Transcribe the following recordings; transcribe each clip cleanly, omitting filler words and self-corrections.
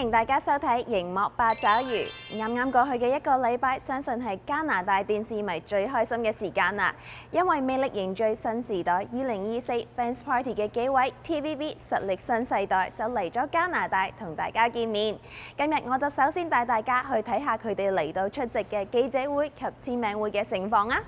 迎大家收睇熒幕八爪魚。啱過去嘅一個禮拜，相信係加拿大電視迷最開心嘅時間啦，因為魅力凝聚新時代2024 Fans Party 嘅幾位 TVB 實力新世代就嚟咗加拿大同大家見面。今日我就首先帶大家去睇下佢哋嚟到出席嘅記者會及簽名會嘅盛況啊！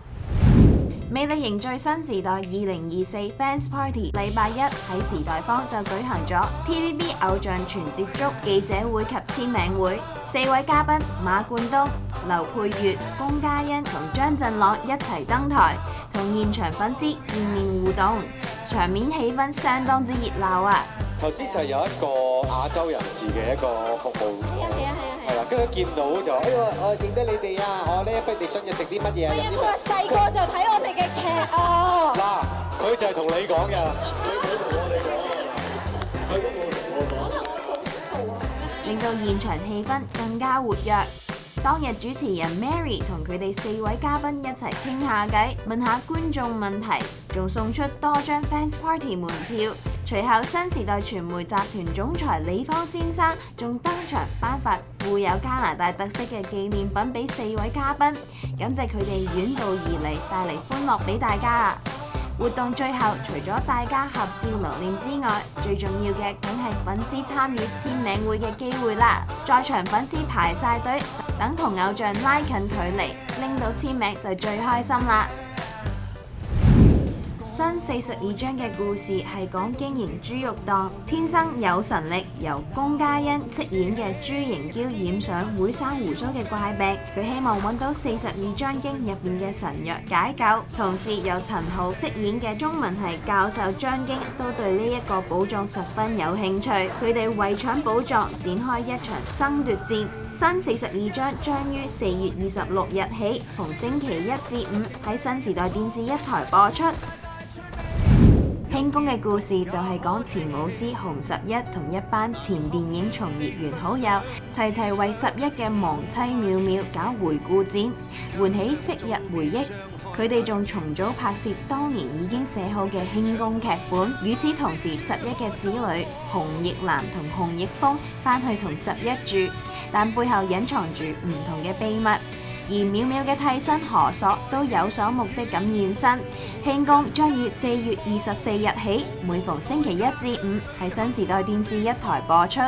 魅力凝聚新時代2024 Fans Party 禮拜一喺時代坊就舉行咗 TVB 偶像全接觸記者會及簽名會，4位嘉賓馬冠東、劉佩玥、龔嘉欣同張振朗一齊登台，同現場粉絲見面互動，場面氣氛相當之熱鬧啊！頭先就係有一個亞洲人士嘅一個服務，係啦，跟住見到就，我認得你哋啊，我呢不如你想要食啲乜嘢啊？佢話細個就睇我哋嘅劇啊！嗱，佢就係同你講嘅，佢冇同我哋講，佢都冇同我講。可能我做錯啊！令到現場氣氛更加活躍。當日主持人 Mary 同佢哋4位嘉賓一齊傾下偈，問下觀眾問題，仲送出多張 Fans Party 門票。隨後新時代傳媒集團總裁李方先生仲登場頒發富有加拿大特色嘅紀念品俾4位嘉賓，感謝佢哋遠道而嚟帶嚟歡樂俾大家啊！活動最後除咗大家合照留念之外，最重要嘅梗係粉絲參與簽名會嘅機會啦！在場粉絲排晒隊，等同偶像拉近距離，拎到簽名就最開心啦！新42章嘅故事係講經營豬肉檔，天生有神力，由龔嘉欣飾演嘅朱盈嬌染上會生鬍鬚嘅怪病，佢希望揾到42章經入邊嘅神藥解救。同時由陳豪飾演嘅中文系教授張經都對呢一個寶藏十分有興趣，佢哋為搶寶藏展開一場爭奪戰。新42章將於4月26日起，逢星期1至5喺新時代電視1台播出。慶功嘅故事就係講前舞師洪11同一班前電影從業員好友齊齊為11嘅亡妻淼淼搞回顧展，喚起昔日回憶。佢哋仲重組拍攝當年已經寫好嘅慶功劇本。與此同時，11嘅子女洪奕南同洪奕峰返去同11住，但背後隱藏住唔同嘅秘密。而淼淼嘅替身何索都有所目的咁現身。慶功將於4月24日起，每逢星期1至5喺新時代電視1台播出。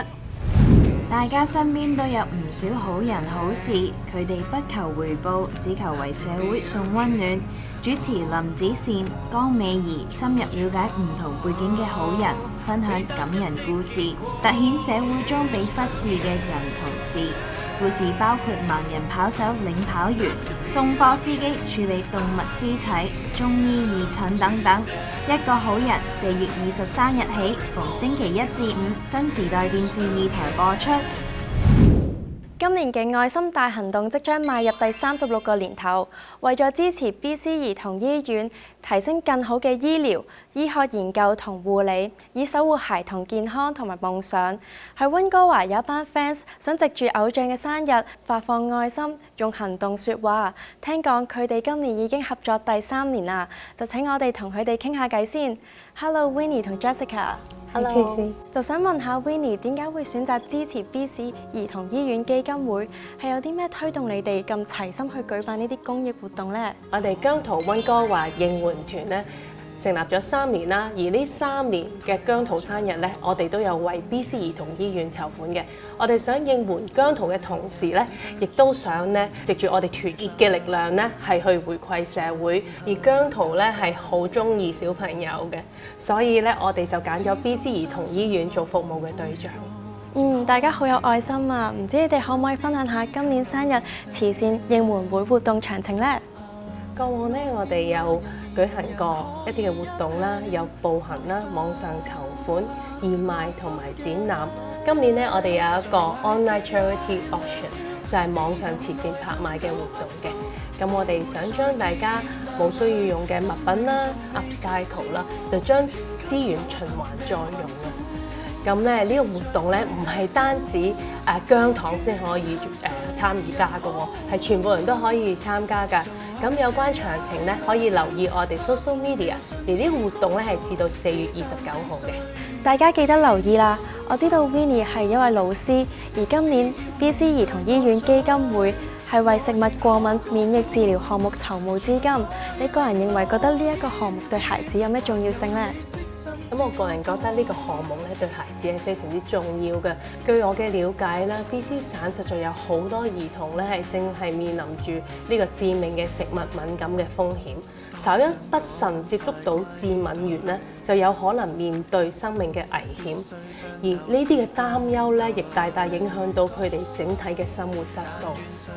大家身邊都有唔少好人好事，佢哋不求回報，只求為社會送溫暖。主持林子善、江美儀深入了解唔同背景嘅好人，分享感人故事，凸顯社會中被忽視嘅人同事。故事包括盲人跑手領跑員、送貨司機處理動物屍體、中醫義診等等。一個好人4月23日起，逢星期1至5，新時代電視2台播出。今年嘅愛心大行動即將邁入第36個年頭，為咗支持 BC 兒童醫院提升更好嘅醫療、醫學研究同護理，以守護孩童健康同埋夢想，喺溫哥華有一班 fans 想藉住偶像嘅生日發放愛心，用行動說話。聽講佢哋今年已經合作第3年啦，就請我哋同佢哋傾下偈先。Hello Winnie 同 Jessica。Hello， 就想問下 Winnie 點解會選擇支持 BC 兒童醫院基金會？係有啲咩推動你哋咁齊心去舉辦呢啲公益活動呢？我哋姜濤溫哥華應援團咧成立咗3年啦，而呢3年嘅姜濤生日咧，我哋都有為 BC 兒童醫院籌款嘅。我哋想應援姜濤嘅同時咧，亦都想咧藉住我哋團結嘅力量咧，係去回饋社會。而姜濤咧係好中意小朋友嘅，所以咧我哋就揀咗 BC 兒童醫院做服務嘅對象。大家好有愛心啊！唔知你哋可唔可以分享下今年生日慈善應援會活動詳情呢？過往咧我哋有舉行過一啲嘅活動啦，有步行啦、網上籌款、義賣同埋展覽。今年咧，我哋有一個 online charity auction， 就係網上慈善拍賣嘅活動嘅。咁我哋想將大家冇需要用嘅物品啦 upcycle 啦，就將資源循環再用啦。咁咧呢個活動咧唔係單止姜糖先可以參與加嘅喎，係全部人都可以參加㗎。咁有關詳情咧，可以留意我哋 social media。而呢個活動咧係至到4月29號嘅。大家記得留意啦！我知道 Winnie 係一位老師，而今年 BC 兒童醫院基金會係為食物過敏免疫治療項目籌募資金。你個人認為覺得呢一個項目對孩子有咩重要性呢？咁我個人覺得呢個項目咧對孩子係非常之重要嘅。據我嘅了解啦 ，BC 省實在有好多兒童咧係正係面臨住呢個致命嘅食物敏感嘅風險。稍一不慎接觸到致敏源咧，就有可能面對生命嘅危險。而呢啲嘅擔憂咧，亦大大影響到佢哋整體嘅生活質素。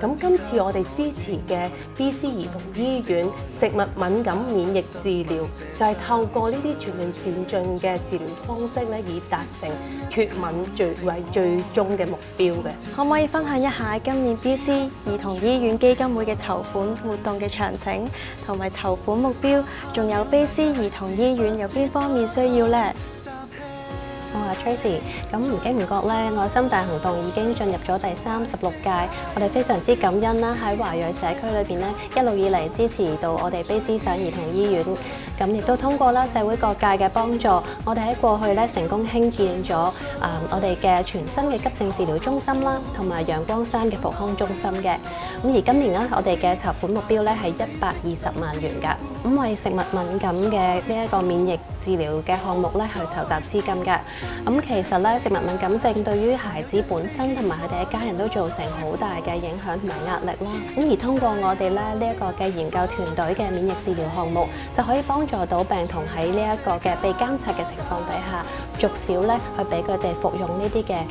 咁今次我哋支持嘅 BC 兒童醫院食物敏感免疫治療，就係透過呢啲全面漸進嘅治療方式咧，以達成脱敏為最終嘅目標嘅。可唔可以分享一下今年 BC 兒童醫院基金會嘅籌款活動嘅詳情同埋籌款目標，仲有 BC 兒童醫院有邊方面需要呢？我係 Tracy， 咁唔經唔覺咧，愛心大行動已經進入咗第36屆，我哋非常之感恩啦，喺華裔社區裏邊咧，一路以嚟支持到我哋卑詩省兒童醫院，咁亦都通過啦社會各界嘅幫助，我哋喺過去咧成功興建咗我哋嘅全新嘅急症治療中心啦，同埋陽光山嘅復康中心嘅。咁而今年咧，我哋嘅籌款目標咧係120萬元㗎。咁為食物敏感嘅呢一個免疫治療嘅項目咧，去籌集資金㗎。咁其實咧，食物敏感症對於孩子本身同埋佢哋嘅家人都造成好大嘅影響同埋壓力啦。咁而通過我哋咧呢一個嘅研究團隊嘅免疫治療項目，就可以幫助到病童喺呢一個嘅被監察嘅情況底下，逐少咧去俾佢哋服用呢啲嘅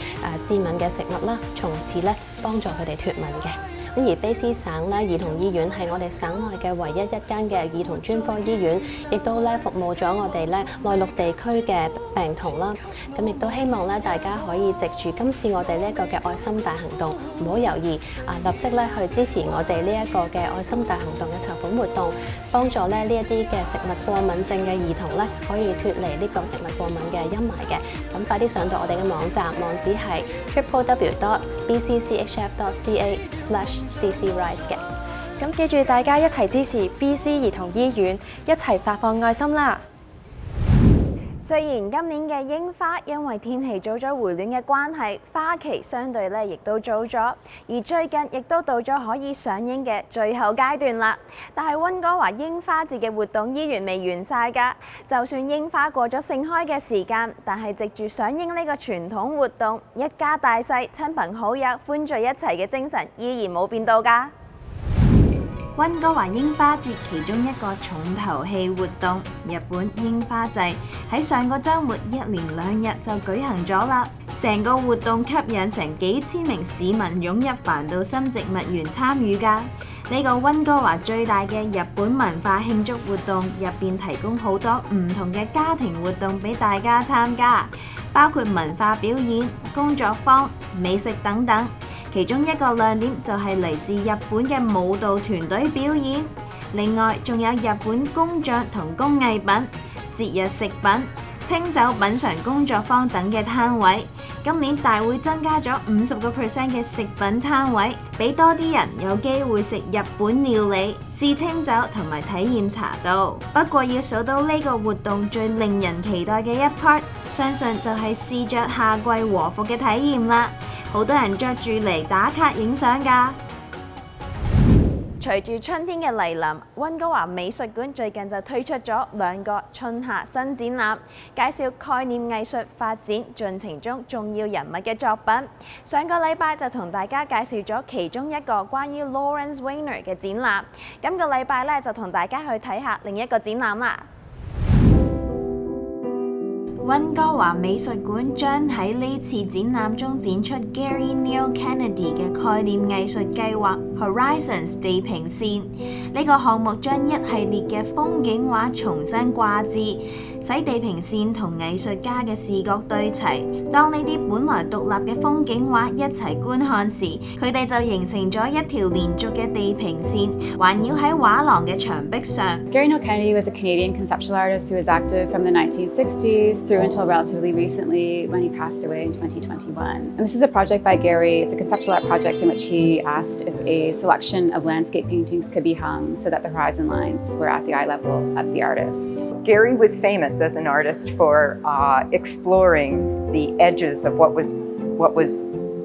致敏嘅食物啦，從此咧幫助佢哋脱敏嘅。咁而卑詩省咧兒童醫院係我哋省內嘅唯一一間嘅兒童專科醫院，亦都咧服務咗我哋咧內陸地區嘅病童啦。咁亦都希望咧大家可以藉住今次我哋呢一個嘅愛心大行動，唔好猶豫立即咧去支持我哋呢一個嘅愛心大行動嘅籌款活動，幫助咧呢一啲嘅食物過敏症嘅兒童咧可以脱離呢個食物過敏嘅陰霾嘅。咁快啲上到我哋嘅網站，網址係 www.bcchf.ca/ccrise 嘅。咁記住大家一齊支持 BC 兒童醫院，一齊發放愛心啦！雖然今年嘅櫻花因為天氣早咗回暖嘅關係，花期相對咧亦都早咗，而最近亦都到咗可以上櫻嘅最後階段啦。但係溫哥華櫻花節嘅活動依然未完晒㗎。就算櫻花過咗盛開嘅時間，但係藉住上櫻呢個傳統活動，一家大細、親朋好友歡聚一齊嘅精神依然冇變到㗎。溫哥華櫻花節其中一個重頭戲活動日本櫻花祭喺上個週末一連2日就舉行咗啦。成個活動吸引成幾千名市民湧入帆渡森植物園參與㗎。呢個溫哥華最大嘅日本文化慶祝活動入邊提供好多唔同嘅家庭活動俾大家參加，包括文化表演、工作坊、美食等等。其中一個亮點就係嚟自日本嘅舞蹈團隊表演，另外仲有日本工匠同工藝品、節日食品、清酒品嚐工作坊等嘅攤位。今年大會增加咗50% 嘅食品攤位，俾多啲人有機會食日本料理、試清酒同埋體驗茶道。不過要數到呢個活動最令人期待嘅一 part， 相信就係試着夏季和服嘅體驗啦。好多人着住嚟打卡影相㗎。隨住春天嘅嚟臨，溫哥華美術館最近就推出咗2個春夏新展覽，介紹概念藝術發展進程中重要人物嘅作品。上個禮拜就同大家介紹咗其中一個關於 Lawrence Weiner 嘅展覽，今個禮拜咧就同大家去睇下另一個展覽啦。溫哥華美術館將喺呢次展覽中展出 Gary Neal Kennedy 嘅概念藝術計劃 Horizons 地平線。呢個項目將一系列嘅風景畫重新掛置，使地平線同藝術家嘅視覺對齊。當呢啲本來獨立嘅風景畫一齊觀看時，佢哋就形成咗一條連續嘅地平線，環繞喺畫廊嘅牆壁上。Gary Neal Kennedy was a Canadian conceptual artist who was active from the 1960s through through until relatively recently when he passed away in 2021. And this is a project by Gary. It's a conceptual art project in which he asked if a selection of landscape paintings could be hung so that the horizon lines were at the eye level of the artist. Gary was famous as an artist for exploring the edges of what was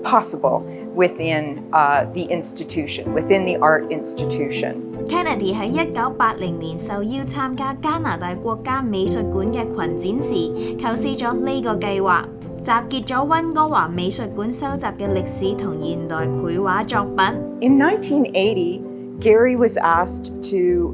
possible within the institution, within the art institution. Kennedy 喺1980年受邀參加加拿大國家美術館嘅群展時，構思咗呢個計劃，集結咗溫哥華美術館收集嘅歷史同現代繪畫作品。In 1980, Gary was asked to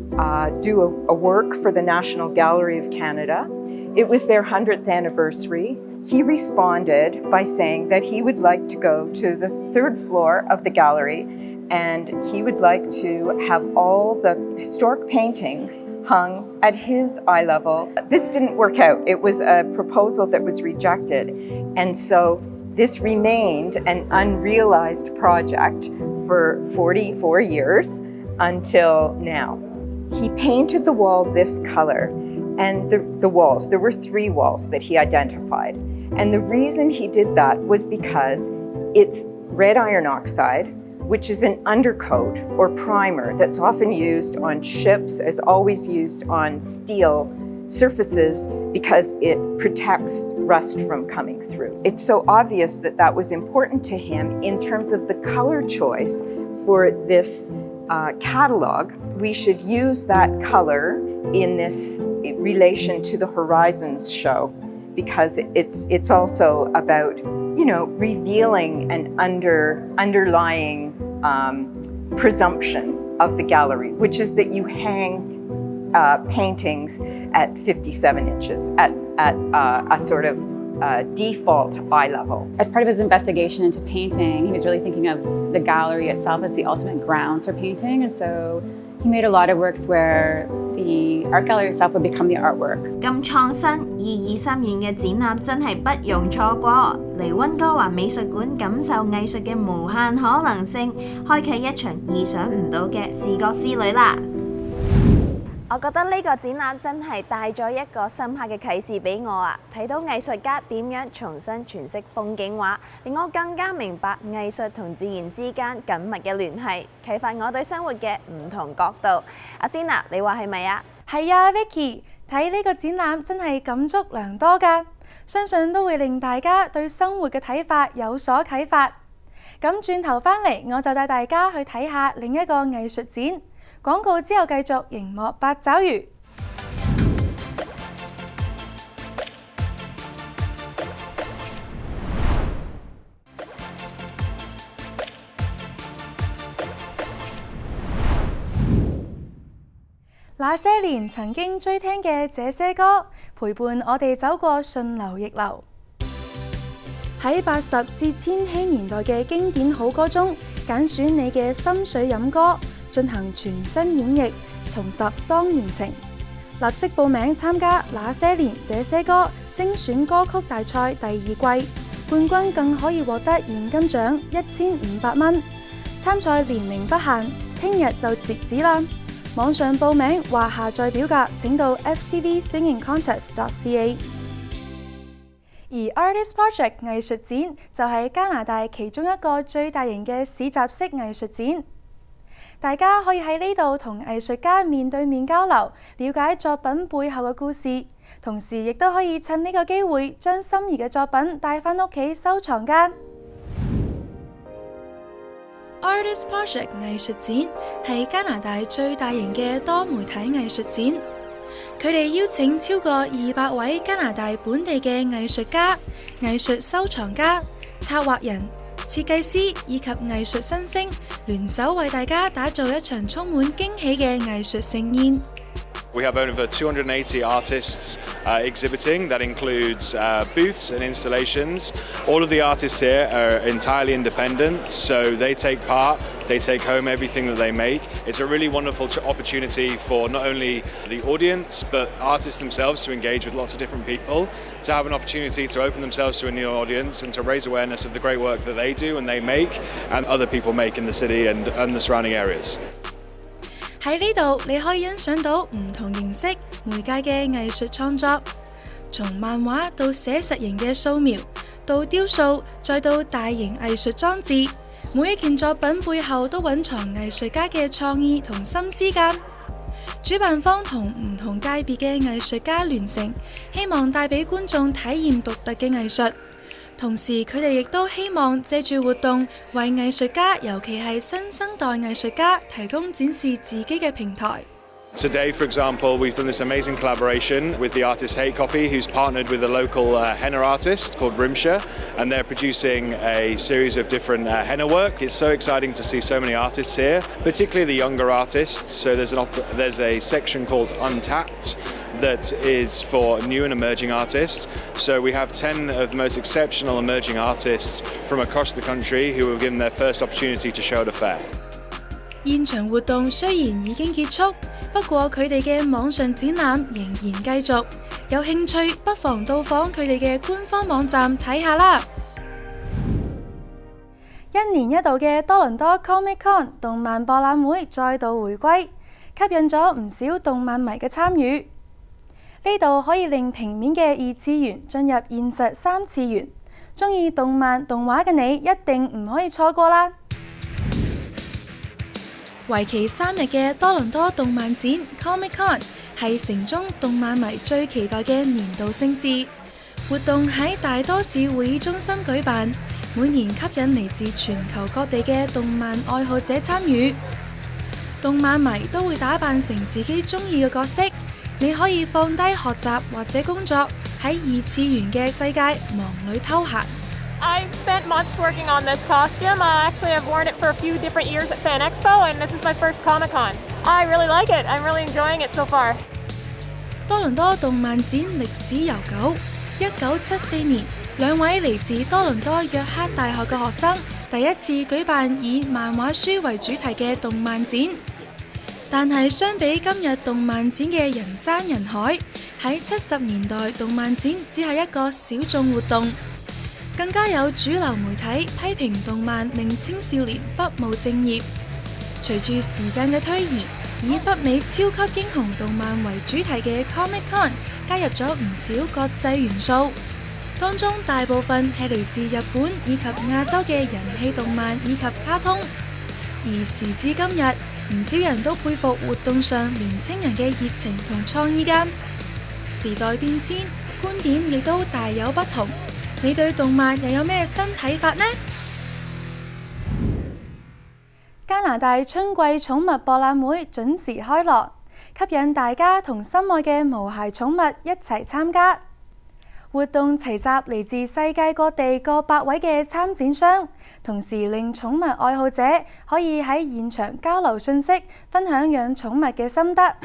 do a work for the National Gallery of Canada. It was their 100th anniversary. He responded by saying that he would like to go to the third floor of the gallery and he would like to have all the historic paintings hung at his eye level. This didn't work out. It was a proposal that was rejected. And so this remained an unrealized project for 44 years until now. He painted the wall this color and the walls. There were 3 walls that he identified. And the reason he did that was because it's red iron oxide, which is an undercoat or primer that's often used on ships, is always used on steel surfaces because it protects rust from coming through. It's so obvious that that was important to him in terms of the color choice for this catalog. We should use that color in this relation to the Horizons show because it's also about, you know, revealing an underlying presumption of the gallery, which is that you hang paintings at 57 inches at a sort of default eye level. As part of his investigation into painting, he was really thinking of the gallery itself as the ultimate grounds for painting, and so he made a lot of works where the art gallery itself would become the artwork. 咁創新、意義深遠嘅展覽真係不容錯過。嚟溫哥華美術館感受藝術嘅無限可能性，開啟一場意想唔到嘅視覺之旅啦！我覺得呢個展覽真係帶咗一個深刻嘅啟示俾我啊！睇到藝術家點樣重新詮釋風景畫，令我更加明白藝術同自然之間緊密嘅聯繫，啟發我對生活嘅唔同角度。阿 Dina， 你話係咪啊？係啊 ，Vicky， 睇呢個展覽真係感觸良多㗎，相信都會令大家對生活嘅睇法有所啟發。咁轉頭返嚟，我就帶大家去睇下另一個藝術展。廣告之後繼續熒幕八爪魚。那些年曾經追聽嘅這些歌，陪伴我哋走過順流逆流。喺80至千禧年代嘅經典好歌中，揀選你嘅心水飲歌，進行全新演繹，重拾當年情。立即報名參加《那些年這些歌》精選歌曲大賽第2季，冠軍更可以獲得現金獎1500蚊。參賽年齡不限，聽日就截止啦！網上報名或下載表格請到 ftvsingingcontest.ca。而 Artist Project 藝術展就係加拿大其中一個最大型嘅市集式藝術展。大家可以喺呢度同藝術家面對面交流，了解作品背後嘅故事，同時亦都可以趁呢個機會將心儀嘅作品帶返屋企收藏間。Artist Project 藝術展係加拿大最大型嘅多媒體藝術展，佢哋邀請超過200位加拿大本地嘅藝術家、藝術收藏家、策劃人、設計師以及藝術新星聯手為大家打造一場充滿驚喜嘅藝術盛宴。We have over 280 artists exhibiting. That includes booths and installations. All of the artists here are entirely independent, so they take part, they take home everything that they make. It's a really wonderful opportunity for not only the audience, but artists themselves to engage with lots of different people, to have an opportunity to open themselves to a new audience and to raise awareness of the great work that they do and they make and other people make in the city and the surrounding areas. 喺呢度，你可以欣賞到唔同形式媒介嘅藝術創作，從漫畫到寫實型嘅素描，到雕塑，再到大型藝術裝置，每一件作品背後都蘊藏藝術家嘅創意同心思㗎。主辦方同唔同界別嘅藝術家聯成，希望帶俾觀眾體驗獨特嘅藝術。同時，佢哋亦都希望借住活動，為藝術家，尤其係新生代藝術家，提供展示自己嘅平台。Today, for example, we've done this amazing collaboration with the artist Hate Copy, who's partnered with a local henna artist called Rimsha, and they're producing a series of different henna work. It's so exciting to see so many artists here, particularly the younger artists. So there's a section called Untapped that is for new and emerging artists. So we have 10 of the most exceptional emerging artists from across the country who were given their first opportunity to show at a fair. 現場活動雖然已經結束，不過佢哋嘅網上展覽仍然繼續。有興趣不妨到訪佢哋嘅官方網站睇下啦。一年一度嘅多倫多 Comic Con 動漫博覽會再度回歸，吸引咗唔少動漫迷嘅參與。呢度可以令平面嘅2次元進入現實3次元，鍾意動漫動畫嘅你一定唔可以錯過啦！為期3日嘅多倫多動漫展 Comic Con 係城中動漫迷最期待嘅年度盛事。活動喺大多市會議中心舉辦，每年吸引嚟自全球各地嘅動漫愛好者參與。動漫迷都會打扮成自己鍾意嘅角色，你可以放低學習或者工作，喺2次元嘅世界忙裏偷閒。I've spent months working on this costume. Actually, I've worn it for a few different years at Fan Expo, and this is my first Comic-Con. I really like it. I'm really enjoying it so far. 多倫多動漫展歷史悠久，1974年2位嚟自多倫多約克大學嘅學生第一次舉辦以漫畫書為主題嘅動漫展。但係相比今日動漫展嘅人山人海，喺70年代動漫展只係一個小眾活動。更加有主流媒體批評動漫令青少年不務正業。隨住時間嘅推移，以北美超級英雄動漫為主題嘅 Comic Con 加入咗唔少國際元素，當中大部分係嚟自日本以及亞洲嘅人氣動漫以及卡通。而時至今日，唔少人都佩服活動上年青人嘅熱情同創意㗎。時代變遷，觀點亦都大有不同。你對動漫又有咩新睇法呢？加拿大春季寵物博覽會準時開鑼，吸引大家同心愛嘅毛孩寵物一齊參加。活動齊集嚟自世界各地過百位嘅參展商，同時令寵物愛好者可以喺現場交流信息，分享養寵物嘅心得。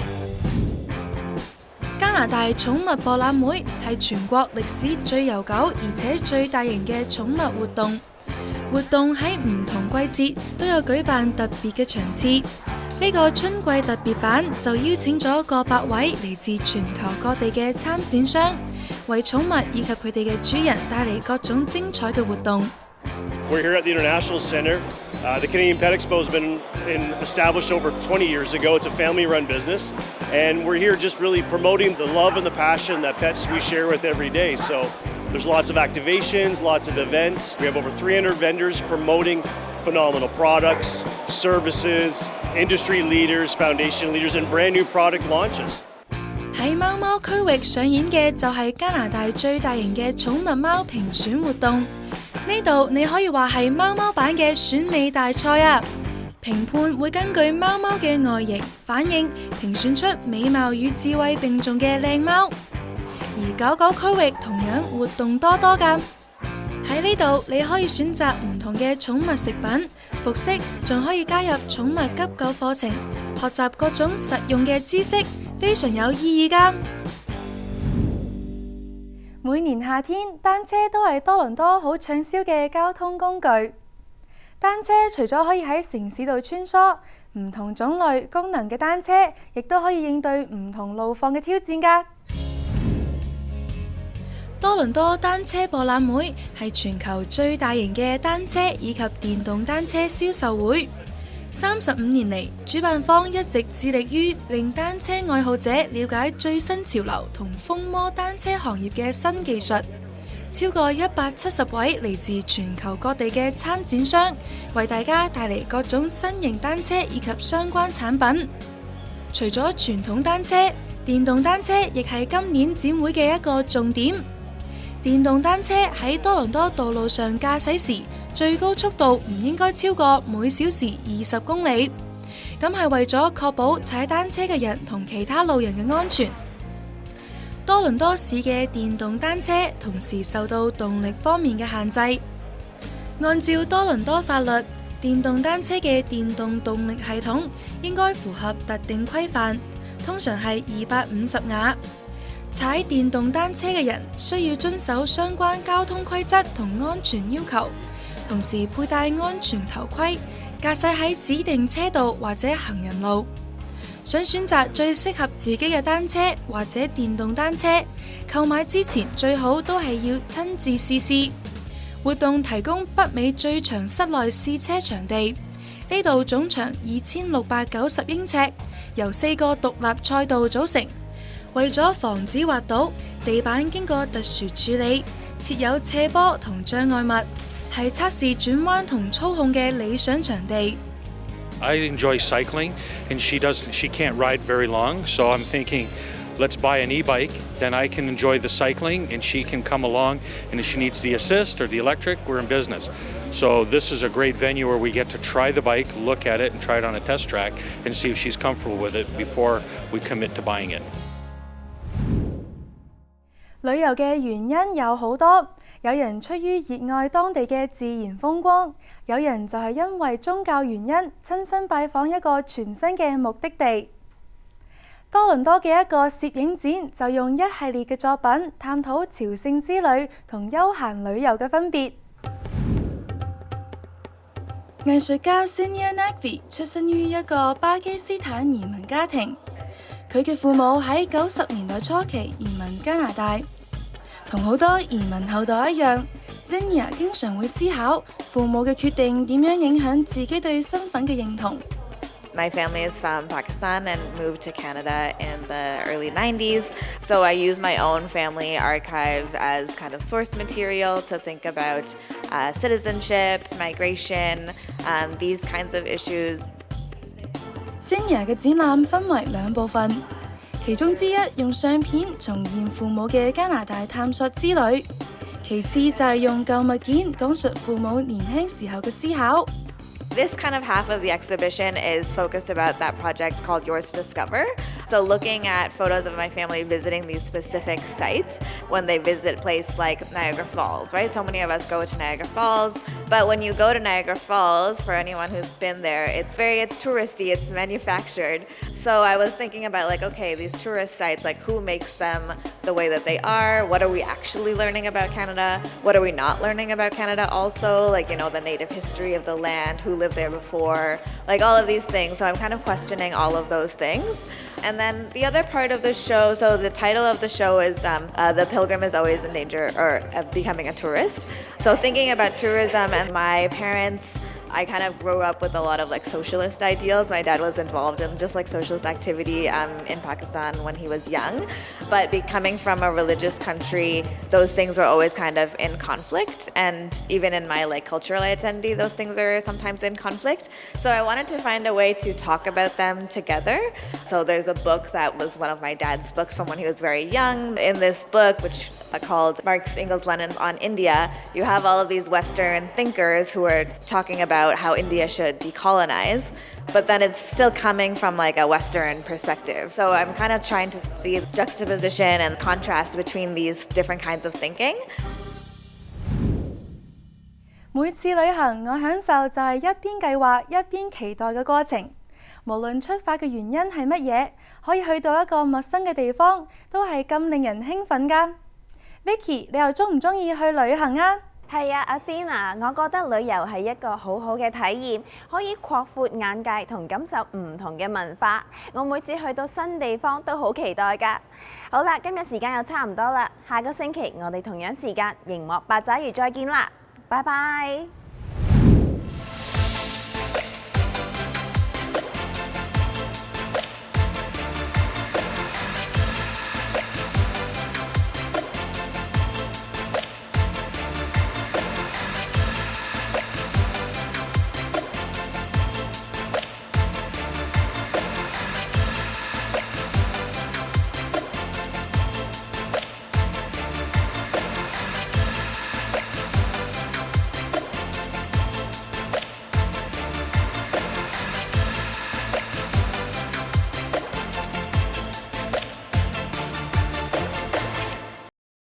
加拿大寵物博覽會係全國歷史最悠久而且最大型嘅寵物活動。活動喺唔同季節都有舉辦特別嘅場次。呢個春季特別版就邀請咗過百位嚟自全球各地嘅參展商，為寵物以及佢哋嘅主人帶嚟各種精彩嘅活動。We're here at the International Centre. The Canadian Pet Expo has been established over 20 years ago. It's a family-run business, and we're here just really promoting the love and the passion that pets we share with every day. So there's lots of activations, lots of events. We have over 300 vendors promoting phenomenal products, services, industry leaders, foundation leaders, and brand new product launches. 喺貓貓區域上演嘅就係加拿大最大型嘅寵物貓評選活動。呢度你可以話係貓貓版嘅選美大賽啊！評判會根據貓貓嘅外形反應，評選出美貌與智慧並重嘅靚貓。而狗狗區域同樣活動多多㗎。喺呢度你可以選擇唔同嘅寵物食品、服飾，仲可以加入寵物急救課程，學習各種實用嘅知識，非常有意義㗎。每年夏天，單車都係多倫多好暢銷嘅交通工具。單車除咗可以喺城市度穿梭，唔同種類功能嘅單車亦都可以應對唔同路況嘅挑戰㗎。多倫多單車博覽會係全球最大型嘅單車以及電動單車銷售會。35年嚟，主辦方一直致力於令單車愛好者了解最新潮流同風魔單車行業嘅新技術。超過170位嚟自全球各地嘅參展商，為大家帶嚟各種新型單車以及相關產品。除咗傳統單車，電動單車亦係今年展會嘅一個重點。電動單車喺多倫多道路上駕駛時，最高速度唔應該超過每小時20公里，咁係為咗確保踩單車嘅人同其他路人嘅安全。多倫多市嘅電動單車同時受到動力方面嘅限制。按照多倫多法律，電動單車嘅電動動力系統應該符合特定規範，通常係250瓦。踩電動單車嘅人需要遵守相關交通規則同安全要求，同時佩戴安全頭盔，駕駛喺指定車道或者行人路。想選擇最適合自己嘅單車或者電動單車，購買之前最好都係要親自試試。活動提供北美最長室內試車場地，呢度總長2690英尺，由4個獨立賽道組成。為咗防止滑倒，地板經過特殊處理，設有斜坡同障礙物，係測試轉彎同操控嘅理想場地。I enjoy cycling, and she can't ride very long, so I'm thinking, let's buy an e-bike, then I can enjoy the cycling, and she can come along, and if she needs the assist or the electric, we're in business. So this is a great venue where we get to try the bike, look at it, and try it on a test track, and see if she's comfortable with it before we commit to buying it. 旅遊嘅原因有好多，有人出於熱愛當地嘅自然風光，有人就係因為宗教原因親身拜訪一個全新嘅目的地。多倫多嘅一個攝影展就用一系列嘅作品探討朝聖之旅同休閒旅遊嘅分別。藝術家 Sinia Naqvi 出身於一個巴基斯坦移民家庭，佢嘅父母喺90年代初期移民加拿大。同好多移民後代一樣 ，Sinia 經常會思考父母嘅決定點樣影響自己對身份嘅認同。My family is from Pakistan and moved to Canada in the early 90s, so I use my own family archive as kind of source material to think about citizenship, migration, these kinds of issues. Sinia 嘅展覽分為2部分，其中之一用相片重現父母嘅加拿大探索之旅，其次就係用舊物件講述父母年輕時候嘅思考。This kind of half of the exhibition is focused about that project called Yours to Discover. So looking at photos of my family visiting these specific sites when they visit a place like Niagara Falls, right? So many of us go to Niagara Falls, but when you go to Niagara Falls, for anyone who's been there, it's touristy, it's manufactured. So I was thinking about like, okay, these tourist sites, like who makes them the way that they are? What are we actually learning about Canada? What are we not learning about Canada also? Like, you know, the native history of the land, who lived there before, like all of these things. So I'm kind of questioning all of those things. And then the other part of the show, so the title of the show is The Pilgrim is Always in Danger of Becoming a Tourist. So thinking about tourism, and my parents, I kind of grew up with a lot of like socialist ideals. My dad was involved in just like socialist activity in Pakistan when he was young. But coming from a religious country, those things were always kind of in conflict. And even in my like cultural identity, those things are sometimes in conflict. So I wanted to find a way to talk about them together. So there's a book that was one of my dad's books from when he was very young. In this book, which called Marx, Engels, Lenin on India, you have all of these Western thinkers who are talking about how India should decolonize, but then it's still coming from like a Western perspective. So I'm kind of trying to see juxtaposition and contrast between these different kinds of thinking. 每次旅行，我享受就係一邊計劃一邊期待嘅過程。無論出發嘅原因係乜嘢，可以去到一個陌生嘅地方，都係咁令人興奮㗎。Vicky， 你又鍾唔鍾意去旅行啊？係啊，阿 Dina， 我覺得旅遊係一個好好嘅體驗，可以擴闊眼界同感受唔同嘅文化。我每次去到新地方都好期待㗎。好啦，今日時間又差唔多啦，下個星期我哋同樣時間熒幕八爪魚再見啦，拜拜。